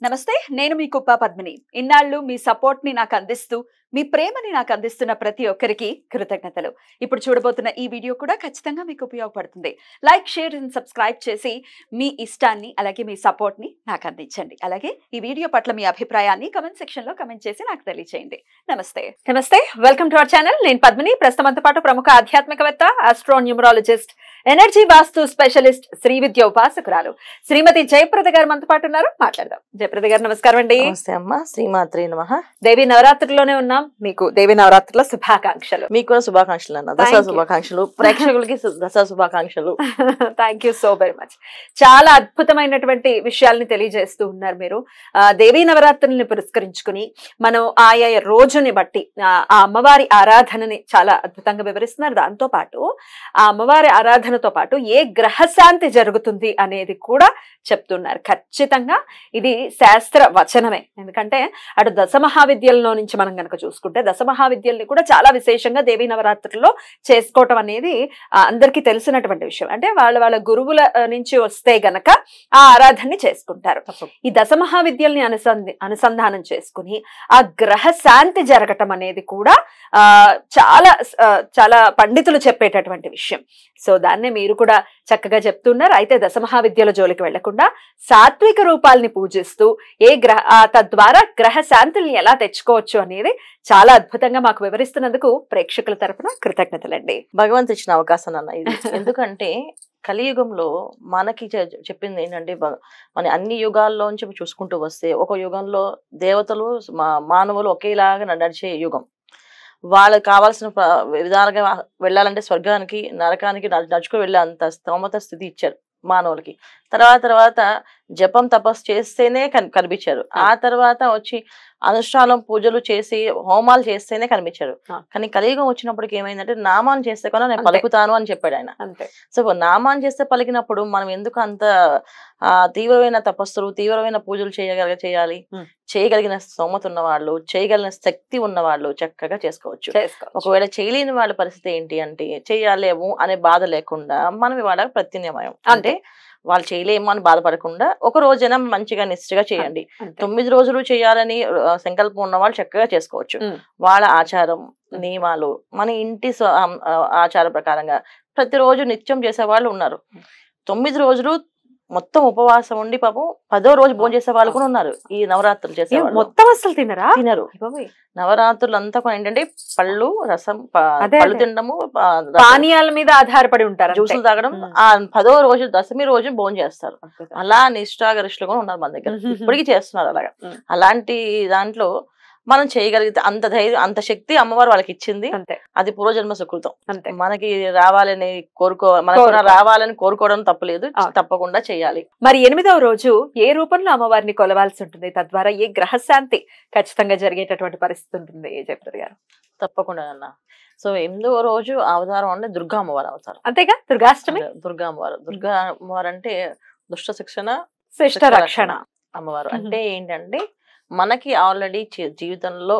నమస్తే నేను మీ కుప్ప పద్మిని ఇన్నాళ్ళు మీ సపోర్ట్ ని నాకు అందిస్తూ మీ ప్రేమని నాకు అందిస్తున్న ప్రతి ఒక్కరికి కృతజ్ఞతలు ఇప్పుడు చూడబోతున్న ఈ వీడియో కూడా ఖచ్చితంగా మీకు ఉపయోగపడుతుంది లైక్ షేర్ అండ్ సబ్స్క్రైబ్ చేసి మీ ఇష్టాన్ని అలాగే మీ సపోర్ట్ ని నాకు అందించండి అలాగే ఈ వీడియో పట్ల మీ అభిప్రాయాన్ని కమెంట్ సెక్షన్ లో కమెంట్ చేసి నాకు తెలియజేయండి నమస్తే వెల్కమ్ టు అవర్ ఛానల్ నేను పద్మిని ప్రస్తుతంతో పాటు ప్రముఖ ఆధ్యాత్మికవేత్త ఆస్ట్రో న్యూమరాలజిస్ట్ ఎనర్జీ వాస్తు స్పెషలిస్ట్ శ్రీ విద్య ఉపాసకురాలు శ్రీమతి జయప్రద గారు మనతో పాటు ఉన్నారు మాట్లాడదాం జయప్రద గారు నమస్కారం అండి నమస్తే అమ్మ శ్రీమాత్రే నమః దేవి నవరాత్రిలోనే ఉన్నాం మీకు దేవి నవరాత్రిలో శుభాకాంక్షలు మీకు కూడా శుభాకాంక్షలు అన్న దసరా శుభాకాంక్షలు ప్రేక్షకులకి దసరా శుభాకాంక్షలు thank you so very much చాలా అద్భుతమైనటువంటి విషయాల్ని తెలియజేస్తూ ఉన్నారు మీరు దేవీ నవరాత్రుల్ని పురస్కరించుకుని మనం ఆయా రోజుని బట్టి ఆ అమ్మవారి ఆరాధనని చాలా అద్భుతంగా వివరిస్తున్నారు దాంతో పాటు ఆ అమ్మవారి ఆరాధనతో పాటు ఏ గ్రహశాంతి జరుగుతుంది అనేది కూడా చెప్తున్నారు ఖచ్చితంగా ఇది శాస్త్ర వచనమే ఎందుకంటే అటు దశ మహావిద్యల్లో నుంచి మనం కనుక చూసుకుంటే దశ మహావిద్యల్ని కూడా చాలా విశేషంగా దేవీ నవరాత్రుల్లో చేసుకోవటం అనేది అందరికీ తెలిసినటువంటి విషయం అంటే వాళ్ళ గురువుల నుంచి వస్తే గనక ఆ ఆరాధనని చేసుకుంటారు ఈ దశ మహావిద్యల్ని అనుసంధానం చేసుకుని ఆ గ్రహ శాంతి జరగటం అనేది కూడా చాలా చాలా పండితులు చెప్పేటటువంటి విషయం సో దాన్నే మీరు కూడా చక్కగా చెప్తున్నారు అయితే దశ మహావిద్యల జోలికి వెళ్లకుండా సాత్విక రూపాలని పూజిస్తూ తద్వారా గ్రహ శాంతుల్ని ఎలా తెచ్చుకోవచ్చు అనేది చాలా అద్భుతంగా మాకు వివరిస్తున్నందుకు ప్రేక్షకుల తరపున కృతజ్ఞతలండి భగవంతు ఇచ్చిన అవకాశం అన్న ఇది ఎందుకంటే కలియుగంలో మనకి చెప్పింది ఏంటంటే మన అన్ని యుగాల్లోంచి చూసుకుంటూ వస్తే ఒక యుగంలో దేవతలు మానవులు ఒకేలాగా నడిచే యుగం వాళ్ళకి కావాల్సిన విధాలుగా వెళ్ళాలంటే స్వర్గానికి నరకానికి నడుచుకు వెళ్ళే అంత స్తోమత స్థితి ఇచ్చారు మానవులకి తర్వాత జపం తపస్సు చేస్తేనే కనిపించారు ఆ తర్వాత వచ్చి అనుష్ఠానం పూజలు చేసి హోమాలు చేస్తేనే కనిపించారు కానీ కలియుగం వచ్చినప్పటికి ఏమైందంటే నామాన్ని చేస్తే కూడా నేను పలుకుతాను అని చెప్పాడు ఆయన సో నామాన్ని చేస్తే పలికినప్పుడు మనం ఎందుకు అంత తీవ్రమైన తపస్సులు తీవ్రమైన పూజలు చేయాలి చేయగలిగిన స్తోమత ఉన్న వాళ్ళు చేయగలిగిన శక్తి ఉన్న వాళ్ళు చక్కగా చేసుకోవచ్చు ఒకవేళ చేయలేని వాళ్ళ పరిస్థితి ఏంటి అంటే చెయ్యాలేము అనే బాధ లేకుండా మనం ఇవాళ ప్రత్యామ్నాయం అంటే వాళ్ళు చేయలేమో అని బాధపడకుండా ఒక రోజైనా మంచిగా నిష్ఠగా చేయండి 9 రోజులు చేయాలని సంకల్పం ఉన్న వాళ్ళు చక్కగా చేసుకోవచ్చు వాళ్ళ ఆచారం నియమాలు మన ఇంటి ఆచార ప్రకారంగా ప్రతిరోజు నిత్యం చేసే వాళ్ళు ఉన్నారు 9 రోజులు మొత్తం ఉపవాసం ఉండి పాపం 10వ రోజు భోజనం చేసే వాళ్ళు కూడా ఉన్నారు ఈ నవరాత్రులు చేసే మొత్తం అసలు తినరు నవరాత్రులు అంతా కూడా ఏంటంటే పళ్ళు రసం పళ్ళు తినడము పానీయాల మీద ఆధారపడి ఉంటారు జ్యూసులు తాగడం ఆ 10వ రోజు దశమి రోజు భోజనం చేస్తారు అలా నిష్ఠాగరిష్ఠులు కూడా ఉన్నారు మన దగ్గర ఇప్పటికీ చేస్తున్నారు అలాగా అలాంటి దాంట్లో మనం చేయగలిగితే అంత ధైర్యం అంత శక్తి అమ్మవారు వాళ్ళకి ఇచ్చింది అది పూర్వజన్మ సుకృతం మనకి రావాలని రావాలని కోరుకోవడం తప్పలేదు తప్పకుండా చేయాలి మరి 8వ రోజు ఏ రూపంలో అమ్మవారిని కొలవాల్సి ఉంటుంది తద్వారా ఏ గ్రహశాంతి ఖచ్చితంగా జరిగేటటువంటి పరిస్థితి ఉంటుంది జయప్రద గారు తప్పకుండా అన్న సో 8వ రోజు అవతారం అంటే దుర్గా అమ్మవారు అవతారం అంతేగా దుర్గాష్టమి దుర్గా అమ్మవారు అంటే దుష్ట శిక్షణ శిష్ట రక్షణ అమ్మవారు అంటే ఏంటంటే మనకి ఆల్రెడీ జీవితంలో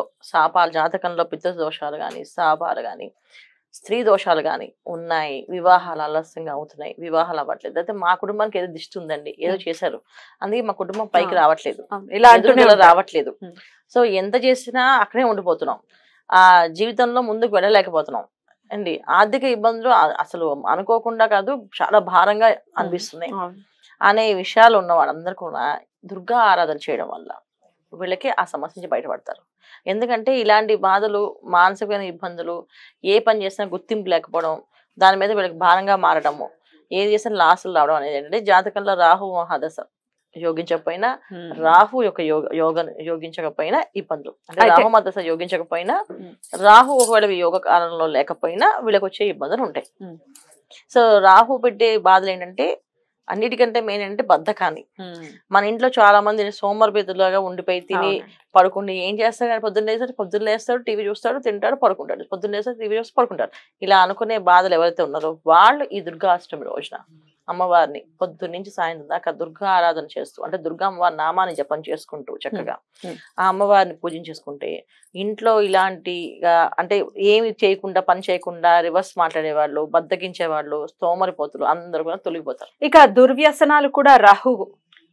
జాతకంలో పితృ దోషాలు కానీ శాపాలు కానీ స్త్రీ దోషాలు కానీ ఉన్నాయి వివాహాలు ఆలస్యంగా అవుతున్నాయి వివాహాలు అవ్వట్లేదు అయితే మా కుటుంబానికి ఏదో దిష్టి ఉందండి ఏదో చేశారు అందుకే మా కుటుంబం పైకి రావట్లేదు ఇలా రావట్లేదు సో ఎంత చేసినా అక్కడే ఉండిపోతున్నాం ఆ జీవితంలో ముందుకు వెళ్ళలేకపోతున్నాం అండి ఆర్థిక ఇబ్బందులు అసలు అనుకోకుండా కాదు చాలా భారంగా అనిపిస్తున్నాయి అనే విషయాలు ఉన్న వాళ్ళందరూ కూడా దుర్గా ఆరాధన చేయడం వల్ల వీళ్ళకి ఆ సమస్య నుంచి బయటపడతారు ఎందుకంటే ఇలాంటి బాధలు మానసికమైన ఇబ్బందులు ఏ పని చేసినా గుర్తింపు లేకపోవడం దాని మీద వీళ్ళకి భారంగా మారడము ఏది చేసినా లాసులు రావడం అనేది ఏంటంటే జాతకంలో రాహు మహాదశ యోగించకపోయినా రాహు యొక్క యోగించకపోయినా ఇబ్బందులు అంటే రాహు మహాదశ యోగించకపోయినా రాహు ఒకవేళ యోగ కాలంలో లేకపోయినా వీళ్ళకి వచ్చే ఇబ్బందులు ఉంటాయి సో రాహు పెట్టే బాధలు ఏంటంటే అన్నిటికంటే మెయిన్ అంటే బద్ధకాన్ని మన ఇంట్లో చాలా మంది సోమరిపోతులాగా ఉండిపోయి తిని పడుకుండి ఏం చేస్తారు కానీ పొద్దున్న లేస్తాడు టీవీ చూస్తాడు తింటాడు పడుకుంటాడు పొద్దున్న లేస్తాడు టీవీ చూసి పడుకుంటాడు ఇలా అనుకునే బాధలు ఎవరైతే ఉన్నారో వాళ్ళు ఈ దుర్గాష్టమి రోజున అమ్మవారిని పొద్దున్న నుంచి సాయంత్రం దాకా దుర్గా ఆరాధన చేస్తూ అంటే దుర్గా అమ్మవారి నామాన్ని జపం చేసుకుంటూ చక్కగా ఆ అమ్మవారిని పూజించేసుకుంటే ఇంట్లో ఇలాంటిగా అంటే ఏమి చేయకుండా పని చేయకుండా రివర్స్ మాట్లాడే వాళ్ళు బద్దకించే వాళ్ళు స్తోమరిపోతులు అందరూ కూడా తొలగిపోతారు ఇక దుర్వ్యసనాలు కూడా రాహు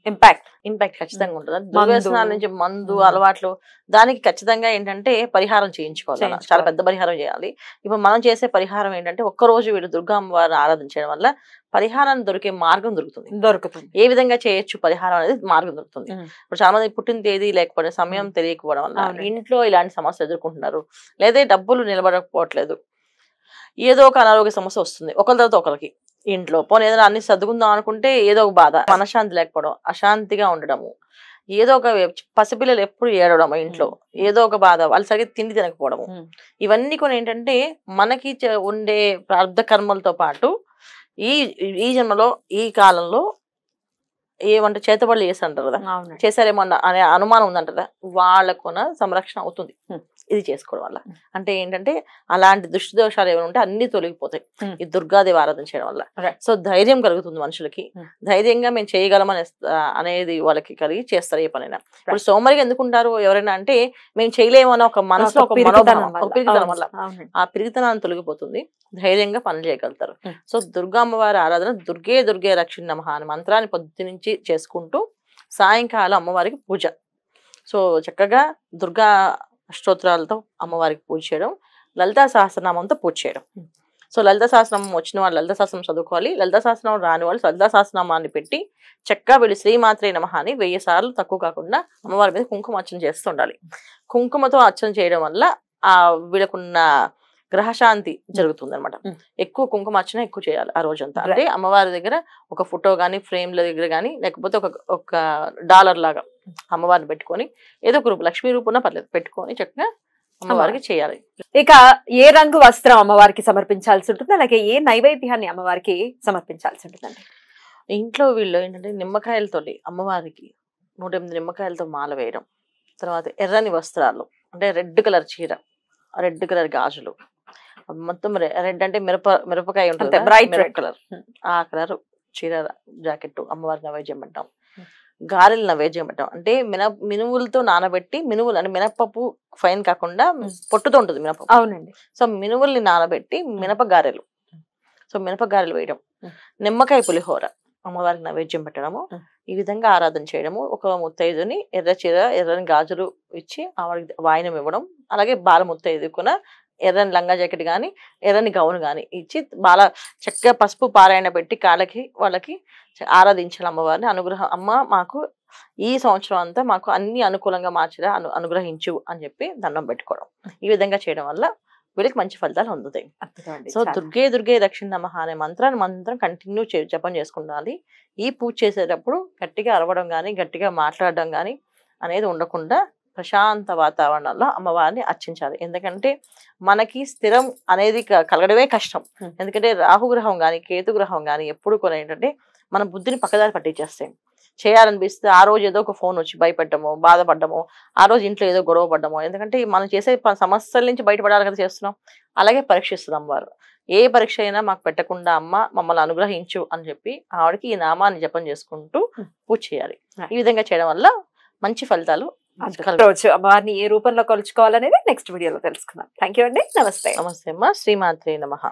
ఇంపాక్ట్ ఖచ్చితంగా ఉంటుంది. దుర్వ్యసనాల నుంచి మందు అలవాట్లు దానికి ఖచ్చితంగా ఏంటంటే పరిహారం చేయించుకోవాలి. చాలా పెద్ద పరిహారం చేయాలి. ఇప్పుడు మనం చేసే పరిహారం ఏంటంటే ఒక్కరోజు వీళ్ళు దుర్గా అమ్మవారిని ఆరాధించడం వల్ల పరిహారం దొరికే మార్గం దొరుకుతుంది. ఏ విధంగా చేయొచ్చు పరిహారం అనేది మార్గం దొరుకుతుంది. ఇప్పుడు చాలా మంది పుట్టిన తేదీ లేకపోతే సమయం తెలియకపోవడం వల్ల ఇంట్లో ఇలాంటి సమస్యలు ఎదుర్కొంటున్నారు. లేదా డబ్బులు నిలబడకపోవట్లేదు, ఏదో ఒక అనారోగ్య సమస్య వస్తుంది ఒకరి తర్వాత ఒకరికి. ఇంట్లో పోనీ ఏదైనా అన్ని సర్దుకుందాం అనుకుంటే ఏదో ఒక బాధ, మనశ్శాంతి లేకపోవడం, అశాంతిగా ఉండడము, ఏదో ఒక పసిపిల్లలు ఎప్పుడు ఏడవడం, ఇంట్లో ఏదో ఒక బాధ, వాళ్ళు సరిగ్గా తిండి తినకపోవడము, ఇవన్నీ కూడా ఏంటంటే మనకి ఉండే ప్రారంభ కర్మలతో పాటు ఈ జన్మలో ఈ కాలంలో ఏమంటే చేతబడులు చేస్తుంటారు కదా, చేశారేమో అనే అనుమానం ఉందంటారా, వాళ్ళకున్న సంరక్షణ అవుతుంది ఇది చేసుకోవడం వల్ల. అంటే ఏంటంటే అలాంటి దృష్టి దోషాలు ఏమైనా ఉంటే అన్ని తొలగిపోతాయి ఈ దుర్గాదేవి ఆరాధన చేయడం వల్ల. సో ధైర్యం కలుగుతుంది మనుషులకి, ధైర్యంగా మేము చేయగలమని అనేది వాళ్ళకి కలిగి చేస్తారు ఏ పనైనా. ఇప్పుడు సోమరిగా ఎందుకుంటారు ఎవరైనా అంటే మేము చేయలేము అన్న ఒక మనసులో ఒక మనోభావం, ఒక పిరిగితనం వల్ల ఆ పిరిగితనాన్ని తొలగిపోతుంది, ధైర్యంగా పనులు చేయగలుగుతారు. సో దుర్గా అమ్మవారి ఆరాధన దుర్గే రక్షణ నమః అనే మంత్రాన్ని పొద్దు నుంచి చేసుకుంటూ సాయంకాలం అమ్మవారికి పూజ. సో చక్కగా దుర్గా స్తోత్రాలతో అమ్మవారికి పూజ చేయడం, లలితా సహస్రనామంతో పూజ చేయడం. సో లలితా సహస్రనామం వచ్చిన వాళ్ళు లలితా సహస్రనామం చదువుకోవాలి, లలితా సహస్రనామం రాని వాళ్ళు లలితా సహస్రనామాన్ని పెట్టి చక్కగా వీళ్ళు శ్రీమాత్రే నమః అని 1000 సార్లు తక్కువ కాకుండా అమ్మవారి మీద కుంకుమ అర్చన చేస్తూ ఉండాలి. కుంకుమతో అర్చన చేయడం వల్ల ఆ వీళ్ళకున్న గ్రహశాంతి జరుగుతుంది అనమాట. ఎక్కువ కుంకుమార్చన ఎక్కువ చేయాలి ఆ రోజంతా. అంటే అమ్మవారి దగ్గర ఒక ఫోటో గానీ ఫ్రేమ్ల దగ్గర గానీ లేకపోతే ఒక డాలర్ లాగా అమ్మవారిని పెట్టుకొని ఏదో ఒక రూపు, లక్ష్మీ రూపున పర్లేదు, పెట్టుకొని చక్కగా అమ్మవారికి చేయాలి. ఇక ఏ రంగు వస్త్రం అమ్మవారికి సమర్పించాల్సి ఉంటుంది, అలాగే ఏ నైవేద్యాన్ని అమ్మవారికి సమర్పించాల్సి ఉంటుందండి? ఇంట్లో వీళ్ళు ఏంటంటే నిమ్మకాయలతో అమ్మవారికి 108 నిమ్మకాయలతో మాల వేయడం, తర్వాత ఎర్రని వస్త్రాలు అంటే రెడ్ కలర్ చీర, రెడ్ కలర్ గాజులు, మొత్తం రెడ్ అంటే మిరపకాయ ఉంటుంది బ్రైట్ రెడ్ కలర్, ఆ కలర్ చీర జాకెట్ అమ్మవారి నైవేద్యం పెట్టాం. గారెలు నైవేద్యం పెట్టాం అంటే మినువులతో నానబెట్టి, మినువులు అంటే మినపప్పు ఫైన్ కాకుండా పొట్టుతో ఉంటుంది మినపప్పు. అవునండి. సో మినువుల్ని నానబెట్టి మినప గారెలు, సో మినప గారెలు వేయడం, నిమ్మకాయ పులిహోర అమ్మవారికి నైవేద్యం పెట్టడము, ఈ విధంగా ఆరాధన చేయడము. ఒక ముత్తైదుని ఎర్ర చీర ఎర్రని గాజులు ఇచ్చి ఆవిడకి వాయినం ఇవ్వడం, అలాగే బాల ముత్తైదుకున్న ఎర్రని లంగా జాకెట్ కానీ ఎర్రని గౌను కానీ ఇచ్చి బాల చక్కగా పసుపు పారాయణ పెట్టి కాళ్ళకి వాళ్ళకి ఆరాధించాలి అమ్మవారిని. అనుగ్రహం అమ్మ మాకు ఈ సంవత్సరం అంతా మాకు అన్ని అనుకూలంగా మార్చిరా అనుగ్రహించు అని చెప్పి దండం పెట్టుకోవడం. ఈ విధంగా చేయడం వల్ల వీళ్ళకి మంచి ఫలితాలు అందుతాయి. సో దుర్గే రక్షణ నమః అనే మంత్రం కంటిన్యూ జపం చేసుకుండాలి. ఈ పూజ చేసేటప్పుడు గట్టిగా అరవడం కానీ గట్టిగా మాట్లాడడం కానీ అనేది ఉండకుండా ప్రశాంత వాతావరణంలో అమ్మవారిని అర్చించాలి. ఎందుకంటే మనకి స్థిరం అనేది కలగడమే కష్టం. ఎందుకంటే రాహుగ్రహం కానీ కేతుగ్రహం కానీ ఎప్పుడు కూడా ఏంటంటే మన బుద్ధిని పక్కదారి పట్టించేస్తాయి. చేయాలనిపిస్తే ఆ రోజు ఏదో ఒక ఫోన్ వచ్చి భయపడ్డము, బాధపడ్డము, ఆ రోజు ఇంట్లో ఏదో గొడవ పడ్డము. ఎందుకంటే మనం చేసే సమస్యల నుంచి బయటపడాలి కదా చేస్తున్నాం. అలాగే పరీక్షిస్తుంది అమ్మవారు. ఏ పరీక్ష అయినా మాకు పెట్టకుండా అమ్మ మమ్మల్ని అనుగ్రహించు అని చెప్పి ఆవిడకి ఈ నామాన్ని జపం చేసుకుంటూ పూజ చేయాలి. ఈ విధంగా చేయడం వల్ల మంచి ఫలితాలు. అమ్మవారిని ఏ రూపంలో కొలుచుకోవాలనేది నెక్స్ట్ వీడియోలో తెలుసుకుందాం. థ్యాంక్ యూ అండి. నమస్తే. నమస్తే అమ్మ. శ్రీమాత్రే నమః.